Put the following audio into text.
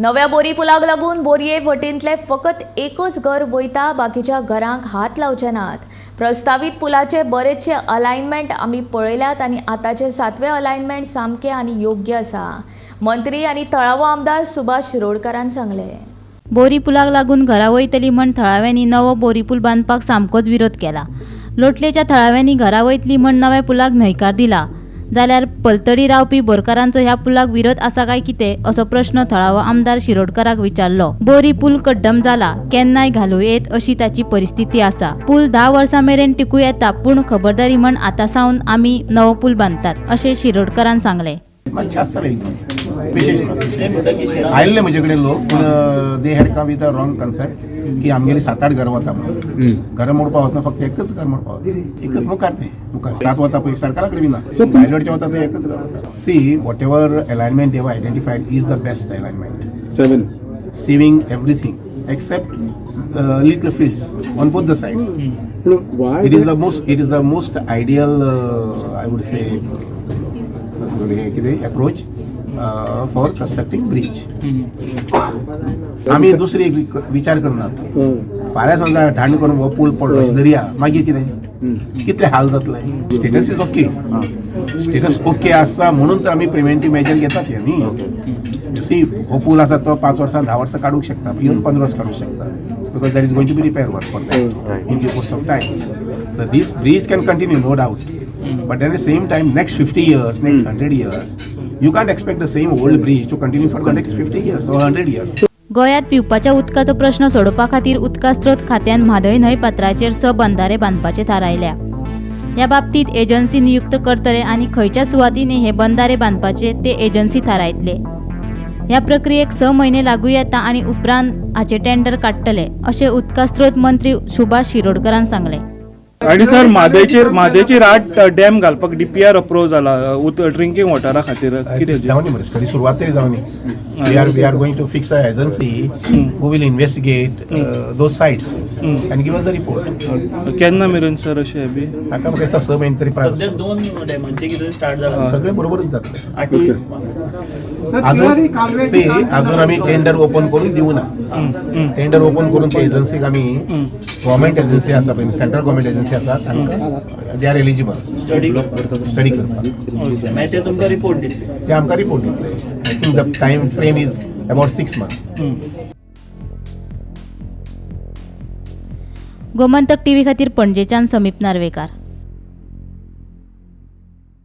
नव्या बोरी पुलाक लागून बोरये वटेंतले फकत एकच घर वयता, बाकीच्या घरांक हात लावचे नात. प्रस्तावित पुलाचे बरेचशे अलायनमेंट आमी पळयल्यात आनी आतांचे 7वें अलायनमेंट सामके आनी योग्य आसा. मंत्री आनी तळावो आमदार सुभाष शिरोडकरान सांगले. बोरी पुलाक लागून घरा वयतली म्हण थळाव्यांनी नवो बोरी पूल बांदपाक सामकोच विरोध केला. लोटलेच्या थळाव्यांनी घरा वयतली म्हण नव्या पुलाक न्हयकार दिला. जाल्यार पलतडी रावपी बोरकारांचो ह्या पुलाक विरोध आसा काय कितें असो प्रश्न थळावो आमदार शिरोडकराक विचारलो. बोरी पूल कड्डम जाला, केन्नाय घालूं येत अशी ताची परिस्थिती आसा. पूल 10 वर्सां मेरेन टिकूं येता, पूण खबरदारी म्हण आतां सावन आमी नवो पूल बांदतात अशें शिरोडकरान सांगलें. आयिल्ले म्हजे कडेन लोक, पूण they had come with a wrong concept की आमगेली 7-8 घरां वता म्हणून. घरां मोडपा वचना, फक्त एकच घर मोडपा वता, एकच मुखार ते मुखार 7 वता पळय सरकारा कडेन ना, प्रायवेटचे वता ते एकच घर वता. See whatever alignment they've identified is the best alignment, saving everything except little fields on both the sides. It is the most ideal I would say approach for constructing bridge. आम्ही दुसरी एक विचार करनात. फाल्यां समजा ढाण करून हो पूल पडलो दर्या, मागीर कितें कितले हाल जातले. Status is okay, status okay आसता म्हणून तर आमी प्रिव्हेंटीव मेजर घेतात न्ही. सी हो पूल आसा तो 5 वर्सां 10 वर्सां काडूंक शकता, इवन 15 वर्सां काडूंक शकता, because there is going to be repair work for that in due course of time. So this bridge can continue, no doubt, but at the same time next 50 years, next 100 years, you can't expect the same old bridge to continue for the next 50 years or 100 years. गोंयांत पिवपाच्या उदकाचो प्रश्न सोडोवपा खातीर उदका स्त्रोत खात्यान म्हादय न्हंय पात्राचेर 6 बंधारे बांदपाचें थारायल्या. ह्या बाबतींत एजन्सी नियुक्त करतले आनी खंयच्या सुवातींनी हे बंधारे बांदपाचे ते एजन्सी थारायतले. ह्या प्रक्रियेक 6 म्हयने लागू येता आनी उपरांत हाचे टेंडर काडटले अशें उदका स्त्रोत मंत्री सुभाष शिरोडकरान सांगलें. आणि सर म्हादेचेर 8 डॅम घालपाक DPR अप्रूव जाला ड्रिंकिंग वॉटरा खातीर. कितें जावनी मरे, खरी सुरवात तरी जावनी. We are going to fix a agency who will investigate those sites and give us the report. केन्ना मेरेन सर अशें बी ताका म्हाका दिसता 6 म्हयने तरी पास. सध्या 2 डॅमांचे कितें स्टार्ट जाला, सगळे बरोबरच जातले. आठवी अजून आमी टेंडर ओपन करून दिवना. टेंडर ओपन करून त्या एजन्सीक आमी गव्हर्मेंट एजन्सी आसा पळय, सेंट्रल गव्हर्मेंट एजन्सी आसा, तांकां दे आर एलिजिबल स्टडी करपाक. मागीर ते तुमकां रिपोर्ट दितले. ते आमकां रिपोर्ट दितले. I think the time frame is about 6 months. Gomantak TV खातीर पणजेच्यान समीप नार्वेकार.